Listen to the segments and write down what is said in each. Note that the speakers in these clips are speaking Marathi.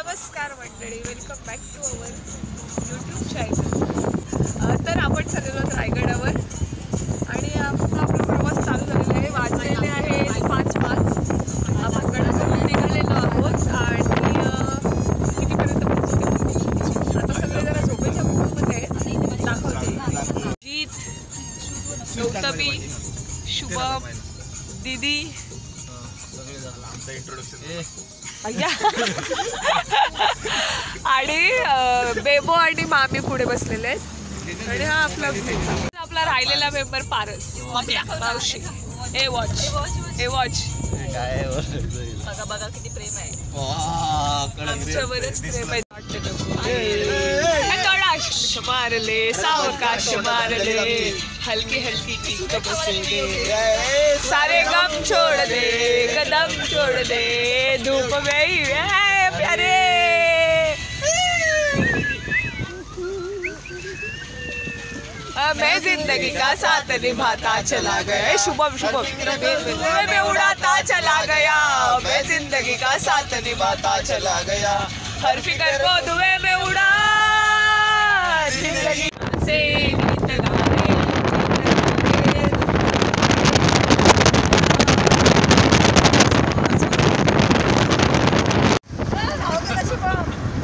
नमस्कार मंडळी, welcome back to our YouTube channel. तर आपण चाललेलो आहोत रायगडावर आणि आपला प्रवास चालू झालेला आहे. वाजलेले आहे 5:05. आपण गडाजवळ निघालेलो आहोत आणि कितीपर्यंत पोहोचतो आता सगळे जरा झोपेच्या मूडमध्ये आहेत. दाखवते जीत, गौतमी, शुभम, दीदी आणि बेबो आणि मामी पुढे बसलेले आहेत. आणि हा आपला राहिलेला मेंबर पारस, मावशी. ए वॉच बघा बघा किती प्रेम आहे आमच्यावरच. प्रेम आहे वाटतं. मारले सावकाश मारले, हलकी हलकी किक बसले, सारे गम छोड़ दे कदम छोड़ दे, धूप में ही है प्यारे. मैं जिंदगी का साथ निभाता चला गया. शुभम मैं उड़ाता चला गया, मैं जिंदगी का साथ निभाता चला गया, हर फिकर को धुएं में उड़ा जिंदगी से गीत गाने.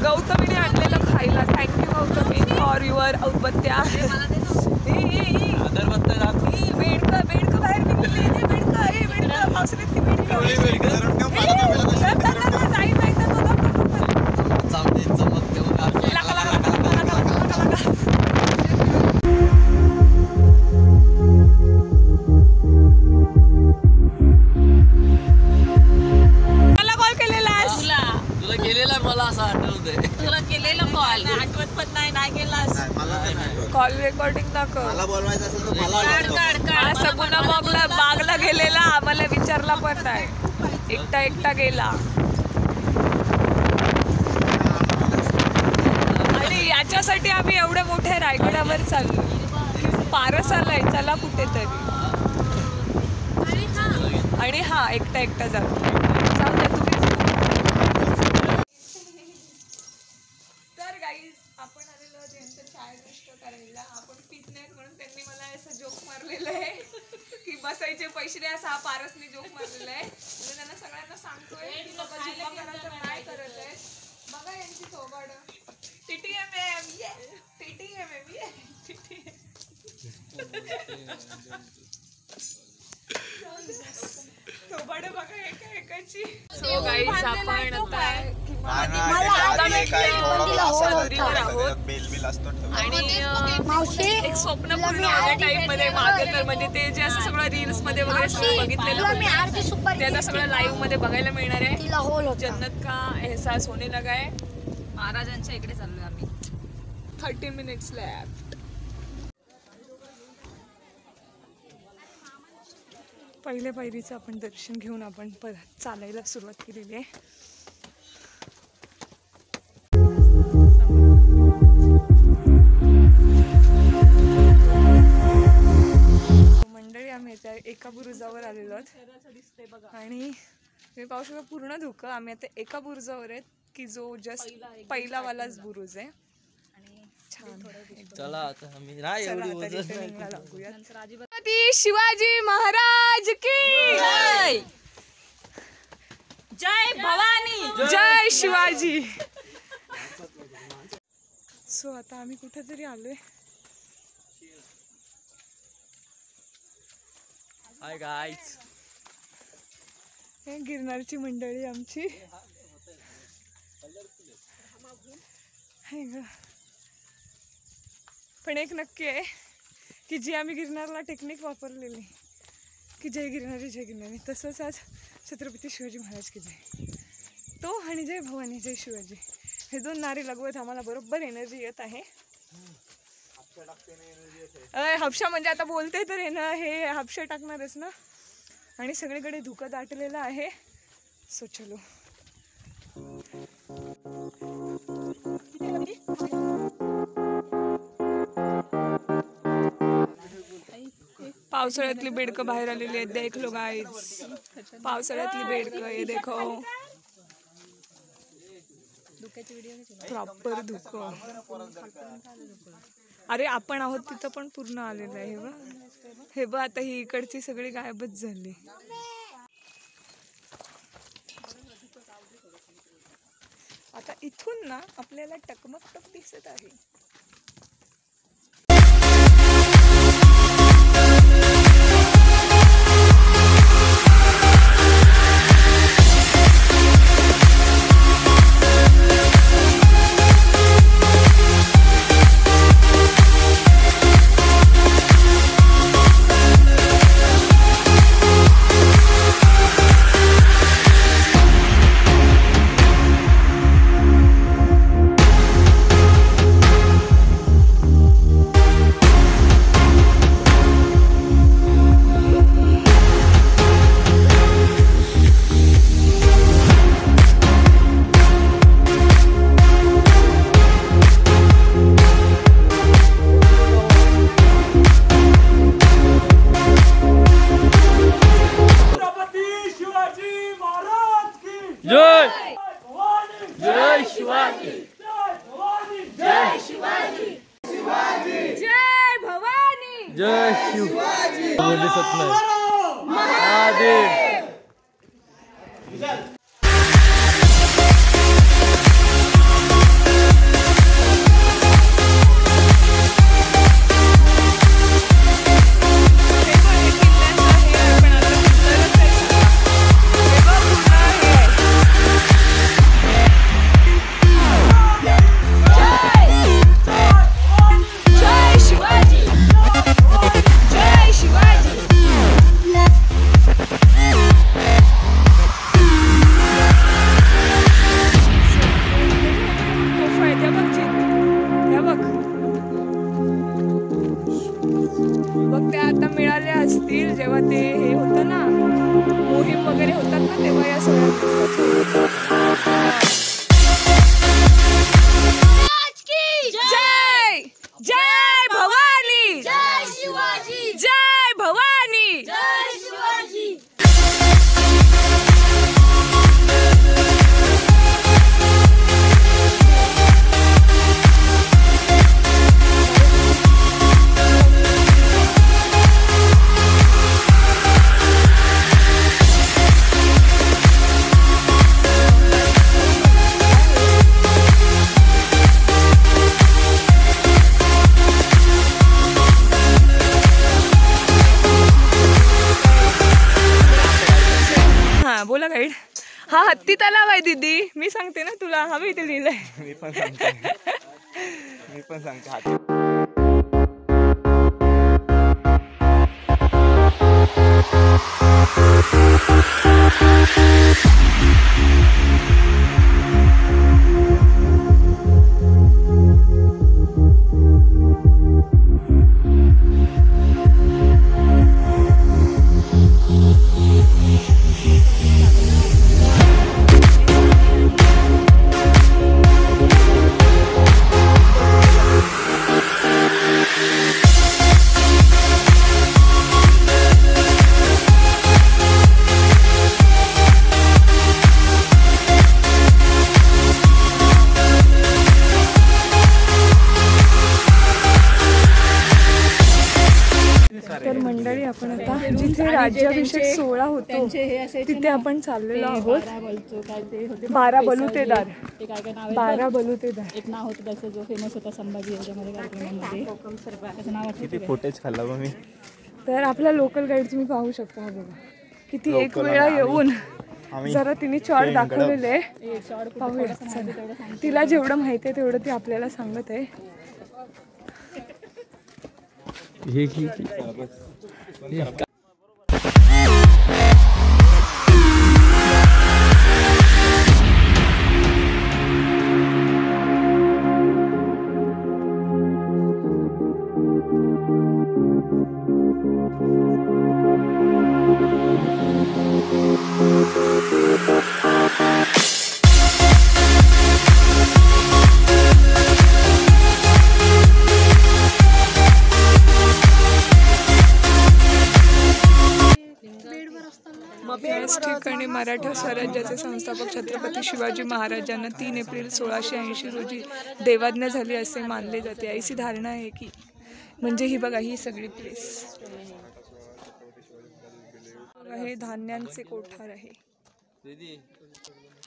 गौतमीने आणलेलं खायला. थँक्यू गौतमी फॉर युअर उदबत्त्या. बेडकं बाहेर निघली. बेडकं पावसाळ्यातली कॉल रेकॉर्डिंग दाखव. असं पुन्हा बागला गेलेला, आम्हाला विचारला पण नाही. एकटा गेला. आणि याच्यासाठी आम्ही एवढ्या मोठ्या रायगडावर चाललो. पारस आलाय चला कुठेतरी. आणि हा एकटा जातो. जाऊ द्या तुम्ही. तर गाईज आपण आलेलो त्यांचं चाय नष्ट करायला. आपण पित नाहीत म्हणून त्यांनी मला असं जोक मारलेलं आहे की बसायचे पैसे द्या. असा पारसने जोक मारलेला आहे. म्हणजे त्यांना सगळ्यांना सांगतोय की बाबा झुपा करा तर नाही करत आहे. बघा यांची थोबाड. TTMM थोबाड बघा एकाची. सो गाईज आपण आणि एक स्वप्नपूर्ण टाईप मध्ये मागे तर म्हणजे ते जे असं सगळं रील्स मध्ये वगैरे सगळं बघितलेलं ते आता सगळं लाईव्ह मध्ये बघायला मिळणार आहे. जन्नत का एहसास होने लगा आहे. महाराजांच्या इकडे चाललोय आम्ही. 30 मिनिट्स लेफ्ट. पहिल्या पायरीचं आपण दर्शन घेऊन आपण परत चालायला सुरुवात केलेली आहे. मंडळी आम्ही त्या एका बुरुजावर आलेलो आहोत आणि मी पाहू शकतो पूर्ण धुकं. आम्ही आता एका बुरुजावर आहेत की जो जस्ट पहिलावालाच बुरुज आहे. चला आता आम्ही शिवाजी महाराज की जय. जय भवानी, जय शिवाजी. सो आता आम्ही कुठेतरी आलोय. Hi guys. हे गिरनारची मंडळी आमची. पण एक नक्की आहे की जी आम्ही गिरनारला टेक्निक वापरलेली की जय गिरनारी तसंच आज छत्रपती शिवाजी महाराज की जय. तो आणि जय भवानी जय शिवाजी हे दोन नारे लगवत आम्हाला बरोबर एनर्जी येत आहे. हापशा म्हणजे आता बोलते तर ना हे हापशा टाकणारच ना. आणि सगळीकडे धुकं दाटलेलं आहे. सो चलो. पावसाळ्यातली बेडकं बाहेर आलेली आहेत. देख लो गाईज, पावसाळ्यातली बेडकं हे देखो. प्रॉपर धुकं. अरे आपण आहोत तिथं पण पूर्ण आलेलं आहे. हे बघ आता ही इकडची सगळी गायबच झाली. आता इथून ना आपल्याला टकमकटक दिसत आहे. जय शिवाजी महादेव. जेव्हा ते हे होतं ना मोहीम वगैरे होतात ना तेव्हा या सगळ्या जय जय भवानी जय शिवाजी जय भवानी जय शिवाजी. बोला गाईड. हा हत्ती तलाव आहे दीदी. मी सांगते ना तुला. हवे इथे लिहिलंय. मी पण सांगते. तर मंडळी आपण आता जिथे राज्याभिषेक सोहळा होतो तिथे आपण चाललेलो आहोत. 12 बलुतेदार. 12 बलुतेदार एक नाव होतं त्याचं जो फेमस होता संभाजी याच्यामध्ये कार्यक्रमामध्ये. त्याचं नाव किती फुटेज खाल्ला मी. तर आपला लोकल गाईड तुम्ही पाहू शकता. बघा किती एक वेळा येऊन जरा तिने चॉट दाखवलेले. पाहूया तिला जेवढं माहिती आहे तेवढं ती आपल्याला सांगत आहे. आणि मराठा स्वराज्याचे संस्थापक छत्रपती शिवाजी महाराजांना 3 एप्रिल 1680 रोजी देवाज्ञा झाली असे मानले जाते. अशी धारणा आहे की म्हणजे ही बघा ही सगळी प्लेस हे धान्यांचे कोठार आहे.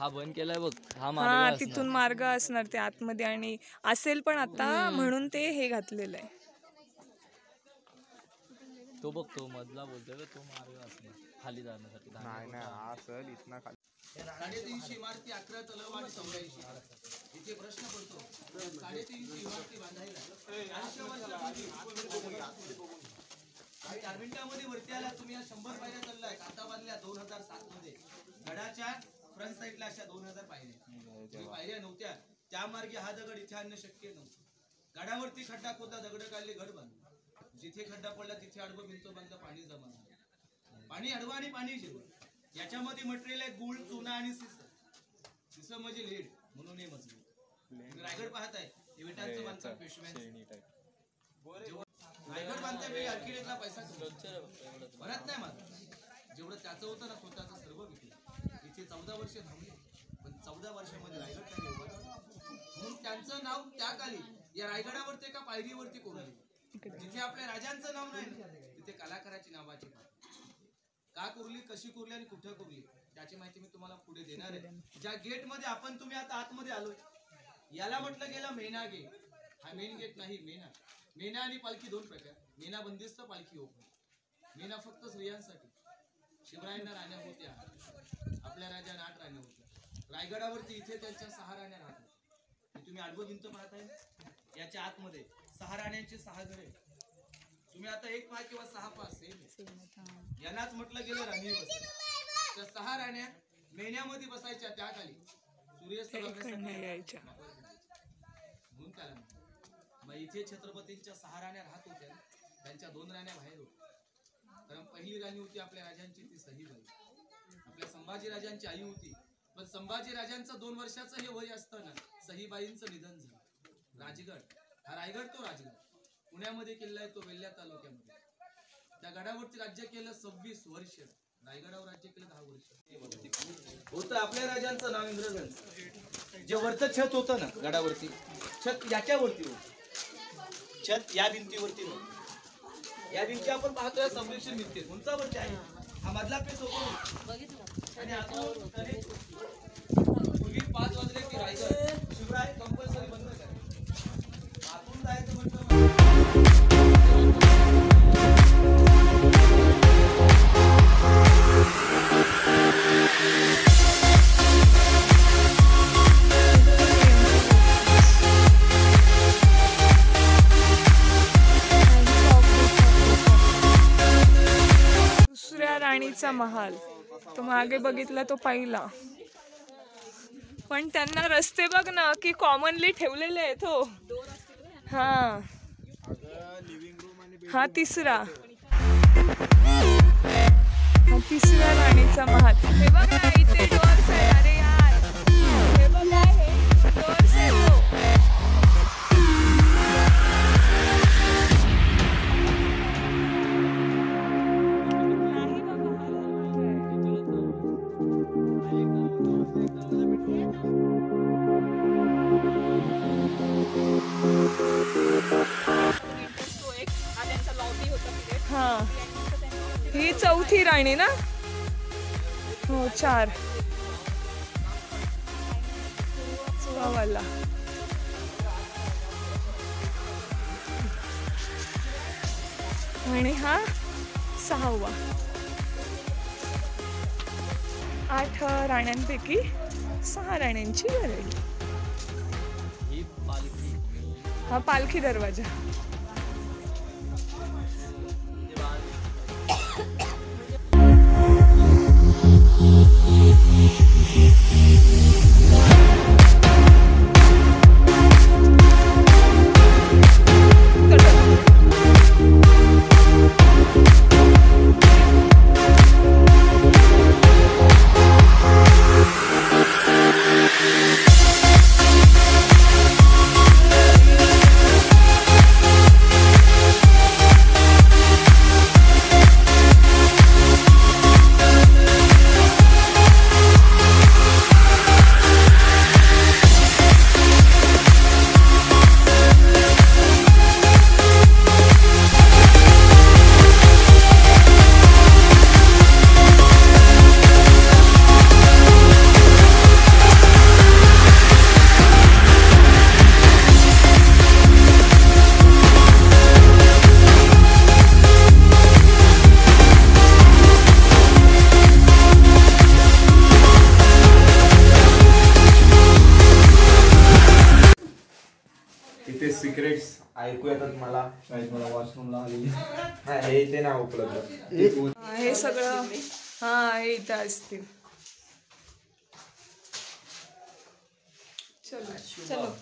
हा बंद केलाय बघ हा हा तिथून मार्ग असणार ते आतमध्ये आणि असेल पण आता म्हणून ते हे घातलेलं आहे. तो बघ तो मधला बोलतोय तो मार्ग असणार खाली जाण्यासाठी. नाही नाही हा असेल इथनं खाली 350 इमारती 11 तलाव आणि 84. इथे प्रश्न पडतो 350 इमारती बांधायला काही 4 मिनिटांमध्ये वरती आला तुम्ही. 100 पायऱ्या चाललाय. आता बांधल्या 2007 मध्ये गडाच्या फ्रंट साईडला अशा 2000 पायऱ्या नव्हत्या. त्या मार्गे हा दगड इथे आणणं शक्य नव्हतं. गडावरती खड्डा खोदा दगड काढले घड बांधले. जिथे खड्डा पडला तिथे आडवं भिंत बांधलं पाणी जमा झालं. पाणी आडवं आणि पाणी शिरवं. याच्यामध्ये मटेरियल आहे गुळ चुना आणि सिस म्हणजे लेड म्हणून हे मजबूत. रायगड पाहताय विटांचं बांधकाम पेशव्यांचं. रायगड बांधताय आर्किटेक्टला पैसा म्हणत नाही माझा. जेवढं त्याचं होतं ना स्वतःचं सर्व विकलं. इथे 14 वर्ष थांबले पण 14 वर्षामध्ये रायगड काय उभा म्हणून त्यांचं नाव त्या काली या रायगडावरती एका पायरीवरती कोरले. जिथे आपल्या राजांचं नाव नाही तिथे कलाकाराची नावाची का कुरली कशी कुरली आणि कुठं कुरली त्याची माहिती मी तुम्हाला पुढे देणार आहे. ज्या गेट मध्ये आपण तुम्ही आता आतमध्ये आलोय याला म्हटलं गेलं मेना गेट. हा मेन गेट नाही. मेना आणि पालखी 2 प्रकार. मेना बंदिस्त पालखी ओपन. मेना फक्त स्त्रियांसाठी. शिवरायांना राण्या होत्या. आपल्या राजांना 8 राण्या होत्या. रायगडावरती इथे त्यांच्या 6 राण्या राहतात. तुम्ही आडवं भिंत पाहताय याच्या आतमध्ये 6 राण्यांची 6 घरे. तुम्ही आता 1 पाय किंवा 6 पास यांनाच म्हटलं गेलं राणी बस. त्या 6 राण्या मेन्यामध्ये बसायच्या. त्या खाली सूर्यास्त बघण्यासाठी म्हणून त्याला मग इथे छत्रपतींच्या 6 राण्या राहत होत्या. त्यांच्या 2 राण्या बाहेर होत्या. कारण पहिली राणी होती आपल्या राजांची ती सहीबाई. आपल्या संभाजी राजांची आई होती पण संभाजी राजांचं 2 वर्षाचं हे वय असताना सहीबाईंचं निधन झालं. राजगड हा रायगड तो राजगड पुण्यामध्ये किल्ला आहे तो वेल्हा तालुक्यामध्ये. त्या गडावरती राज्य केलं 26 वर्ष. रायगडावर राज्य केलं 10 वर्ष होतं. आपल्या राजांचं नाव इंग्रजांचं. जे वरचं छत होतं ना गडावरती छत याच्यावरती होतं. छत या भिंतीवरती नव्हतं. या भिंती आपण पाहतोय संरक्षण भिंती उंचावरती आहे. हा मधला पेच होतो आणि आता पूर्वी 5 वाजले की रायगड शिवराय कंपल्सरी बंद करायचे. आतून जायचं म्हटलं राणीचा महाल तो मागे बघितला तो पहिला. पण त्यांना रस्ते बघ ना की कॉमनली ठेवलेले आहेत. हो हा हा तिसरा राणीचा महाल. हे बघ ना इथे डोअर्स आहे. अरे यार हे बघ हे डोअर्स आहे. हा ही 4थी राणी ना. हो 4 वाला. आणि हा 6वा. 8 राण्यांपैकी 6 राण्यांची घर आहे. हा पालखी दरवाजा. सिक्रेट्स ऐकू येतात मला. मला वॉशरूमला आलेली. हे ते ना उपलब्ध. हे सगळं हे इथं असतील. चलो चलो.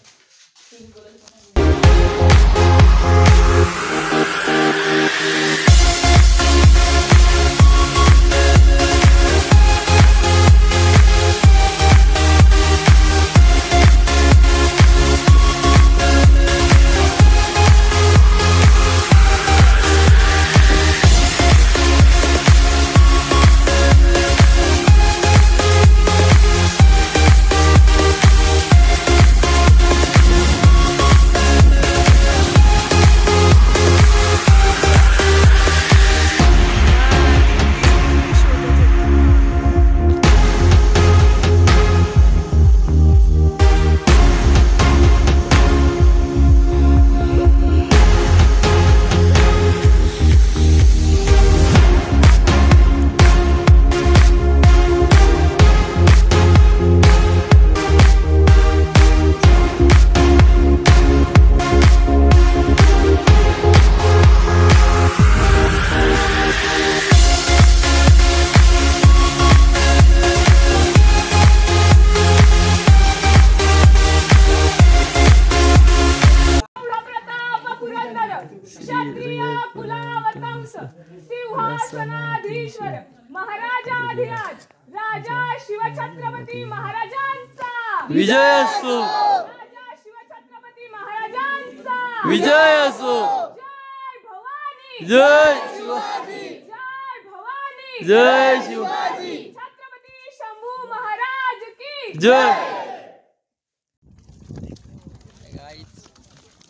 सिंहासनाधीश्वर महाराजाधिराज राजा शिवछत्रपती महाराजांचा विजय असो. राजा शिवछत्रपती महाराजांचा विजय असो. जय भवानी जय शिवाजी. जय भवानी जय शिवाजी. छत्रपती शंभू महाराज की जय.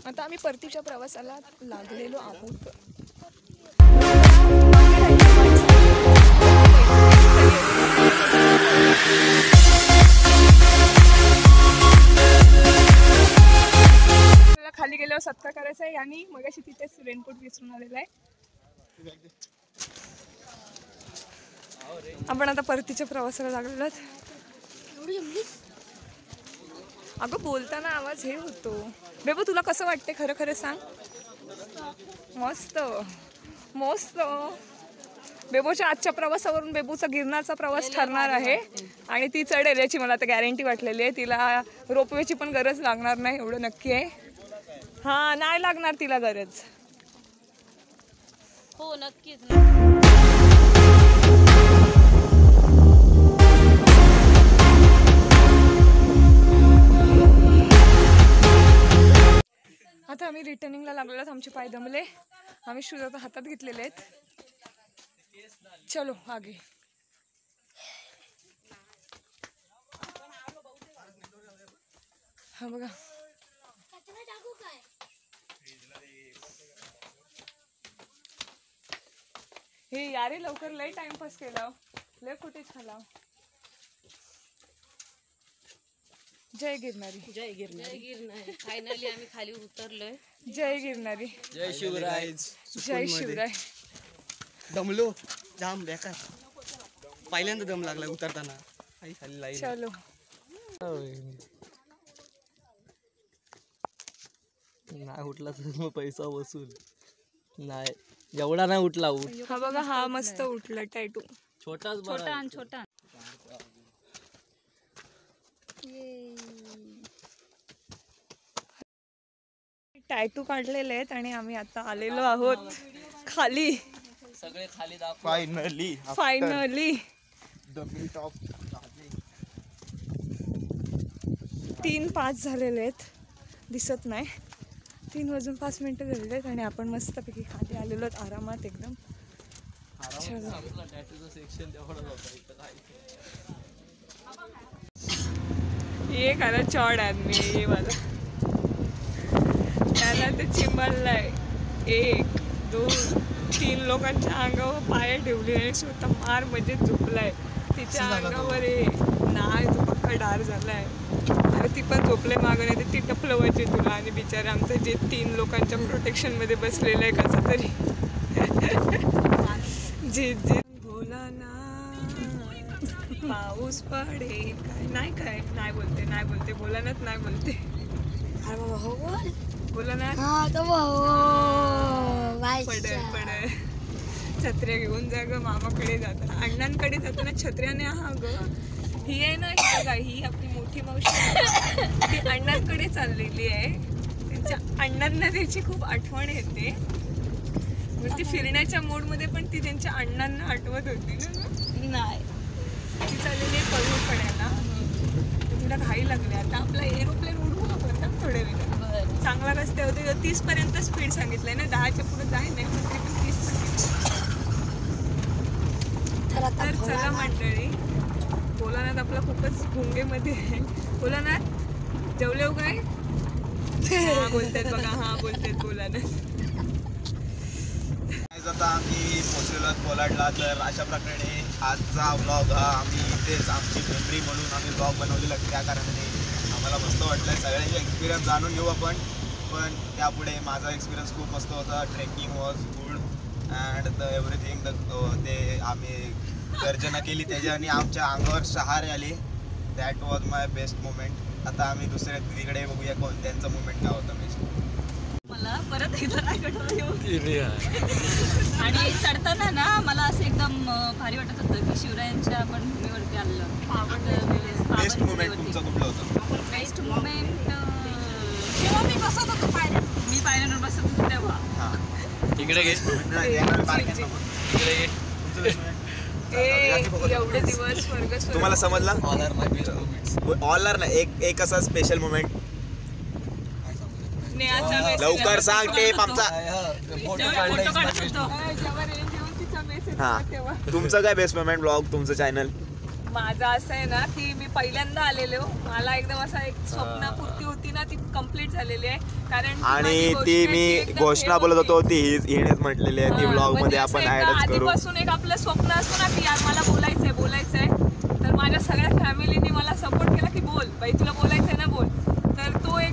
आता आम्ही परतीच्या प्रवासाला लागलेलो आहोत. खाली गेल्यावर सत्कार करायचा आहे आणि मगाशी तिथेच रेनकोट विसरून आलेला आहे. आपण आता परतीच्या प्रवासाला लागलेलो आहोत. अगं बोलताना आवाज हे होतो. बेबू तुला कसं वाटते खरं खरं सांग. मस्त मस्त. बेबूच्या आजच्या प्रवासावरून बेबूचा गिरनारचा प्रवास ठरणार आहे आणि ती चढेल याची मला आता गॅरंटी वाटलेली आहे. तिला रोपवेची पण गरज लागणार नाही एवढं नक्की आहे. हा नाही लागणार तिला गरज. हो नक्कीच. आता आम्ही रिटर्निंगला लागलेलो आहोत. आमचे पाय दमले. आम्ही शूज आता हातात घेतलेले आहेत. चलो आगे. हा बघा हे यारे लवकर लय टाइमपास केला. लय फुटेज खाला. जय गिरनारी. जय गिरनारी. फायनली आम्ही खाली उतरलोय. जय गिरनारी. जय शिवराय. जय शिवराय. दमलो जाम बेकार. पहिल्यांदा दम लागला उतरताना. चलो नाही उठला तर मग पैसा वसूल. नाही एवढा नाही उठला. हा बघा हा मस्त उठला टॅटू. छोटाच छोटा आणि छोटा. टॅटू काढलेले आहेत आणि आम्ही आता आलेलो आहोत खाली. सगळे खाली दाखव. फायनली फायनली 3:05 झालेले आहेत. दिसत नाही. 3:05 झालेले आहेत आणि आपण मस्तपैकी खाली आलेलो आहोत आरामात एकदम. सेक्शन ये खरा चौड आदमी आहे ये वाला. त्याला ते चिंबळलाय. 1 2 3 लोकांच्या अंगावर पाय ठेवले आणि स्वतः मार म्हणजे झोपलाय. तिच्या अंगावर नाही तो पक्का डार झालाय. अरे ती पण झोपले मागं नाही तर ती टपलवायची तुला. आणि बिचारे आमचं जे 3 लोकांच्या प्रोटेक्शन मध्ये बसलेलं आहे कसं तरी. जीत बोला ना पाऊस पडे काय नाही बोलते बोलानाच नाही बोलते. अरे बाबा हो बोल. बोला ना हा तो पडेल पडेल. छत्र्या घेऊन जा ग, मामाकडे जाता अण्णांकडे जाताना छत्र्याने. हा ग ही आहे ना, ही बघा ही आपली मोठी मावशी आहे. ती अण्णांकडे चाललेली आहे. त्यांच्या अण्णांना त्याची खूप आठवण येते. ती फिरण्याच्या मोडमध्ये पण ती त्यांच्या अण्णांना आठवत होती ना. नाही ती चाललेली आहे पळवून. तिला घाई लागली. आता आपला एरोप्लेन उडवू आपण ना थोड्या वेळात. चांगला रस्ते होते 30 पर्यंत स्पीड सांगितलंय ना, 10च्या पुढे जाय नाही पण तरी पण 30 सांगितलं. तर चला मंडळी, भोलानाथ आपला खूपच भोंगेमध्ये आहे. भोलानाथ जेवले हो काय? हा बोलतात बघा, हा बोलतात भोलानाथ. आता आम्ही पोचलेलो कोलाडला. तर अशा प्रकारे आजचा व्लॉग हा आम्ही इथेच आमची मेमरी म्हणून आम्ही व्लॉग बनवलेला. त्या कारणाने आम्हाला मस्त वाटलं. सगळ्यांचे एक्सपिरियन्स जाणून घेऊ आपण. पण त्यापुढे माझा एक्सपिरियन्स खूप मस्त होता. Trekking was good and the everything. ते आम्ही गर्जना केली त्याच्याने आमच्या अंगावर शहारे आली. That was my best moment. आता आम्ही दुसऱ्या तिकडे बघूया त्यांचा मोमेंट काय होता बेस्ट. मला परत एकदा रायगडवर येऊ आणि चढताना ना मला असं एकदम भारी वाटत होतं की शिवरायांच्या आपण भूमीवरती आलेलो. बेस्ट मोमेंट तुमचा कुठला होता? बेस्ट मोमेंट जेव्हा मी बसत होतो मी पायऱ्यांवर बसत होतो तेव्हा. इकडे घे, एवढे दिवस वर्ग तुम्हाला समजला? ऑल आर ना एक असा स्पेशल मोमेंट लवकर सांग. टेप आमचा. हा तुमचं काय बेस्ट मोमेंट ब्लॉग तुमचं चॅनल? माझं असं आहे ना की मी पहिल्यांदा आलेलो. मला एकदम असा एक स्वप्नपूर्ती होती ना, ती कम्प्लीट झालेली आहे. कारण आणि ती मी घोषणा बोलत होतो ती हिनेच म्हटलेली आहे. ती ब्लॉग मध्ये आपण ऍडच करू. आधीपासून एक आपलं स्वप्न असतं ना की यार मला बोलायचंय. तर माझ्या सगळ्या फॅमिलीने मला सपोर्ट केला की बोल बाई, तुला बोलायचंय ना बोल. तर तो एक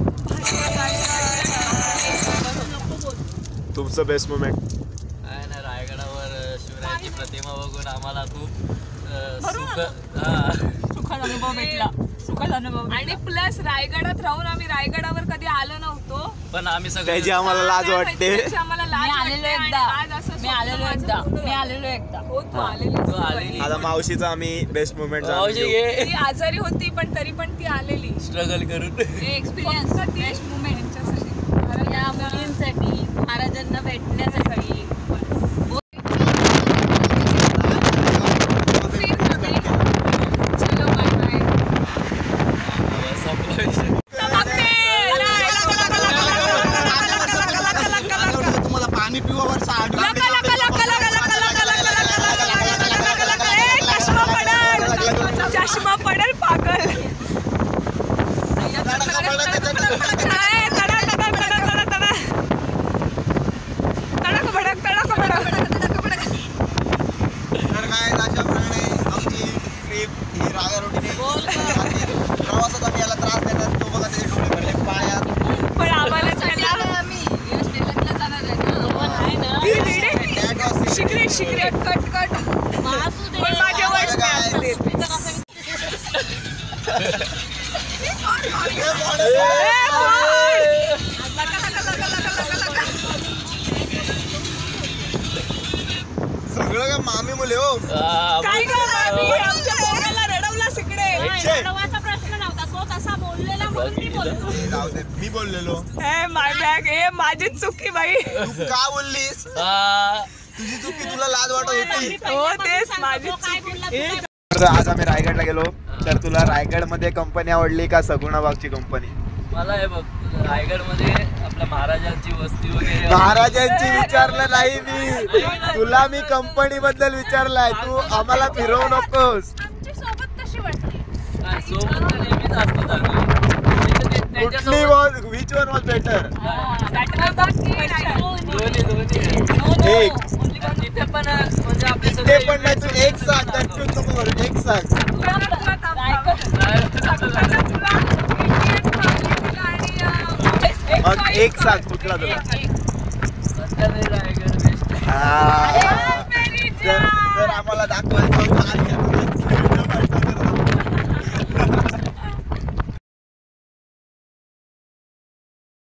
तुमचं बेस्ट मोमेंट? आहे ना, रायगडावर शिवरायांची प्रतिमा बघून आम्हाला खूप सुखाचा अनुभव भेटला. सुखाचा अनुभव आणि प्लस रायगडात राहून आम्ही रायगडावर कधी आलो नव्हतो. पण आम्ही त्याची आम्हाला लाज वाटते. मी आलेलो एकदा आता मावशीचा आम्ही बेस्ट मोमेंट ती आजारी होती पण तरी पण ती आलेली स्ट्रगल करून. एक्सपिरियन्स बेस्ट मुमेंट या मुलींसाठी, महाराजांना भेटण्यासाठी. तुम्हाला पाणी पिवावर चष्मा पडेल पागल. प्रवासात आम्ही याला त्रास देतात. तो बघा त्याचे डोळे भरले पाण्यात. पण आम्हाला सिक्रेट कट पण माझ्या सगळं काय मामी मुले हो. काय आमच्या पोराला रडवला इकडे. प्रश्न नव्हता, तो तसा बोललेला म्हणून मी बोललो. मी बोललेलो. माय बॅग हे माझी चुकी बाई. तू का बोललीस? तुझी चुकी, तुला लाज वाटत होती. हो तेच माझी चुकी. आज आम्ही रायगडला गेलो. तर तुला रायगड मध्ये कंपनी आवडली का सगुणाबागची कंपनी? मला हे बघ, रायगड मध्ये आपल्या महाराजांची वस्ती वगैरे. महाराजांची विचारलं नाही मी तुला, मी कंपनी बद्दल विचारलाय. तू आम्हाला फिरवू नकोस. सोबत कशी वाटली? सोबत नेहमीच असतो चांगली. कुठली was which one was better? दोन्ही एक तिथे पण म्हणजे आपले ते पण नाही. तू एक सांग, कन्फ्यूज नको करू. एक सांग. मग एक सांग कुठला तुला? रायगड बेस्ट. तर आम्हाला दाखवायचं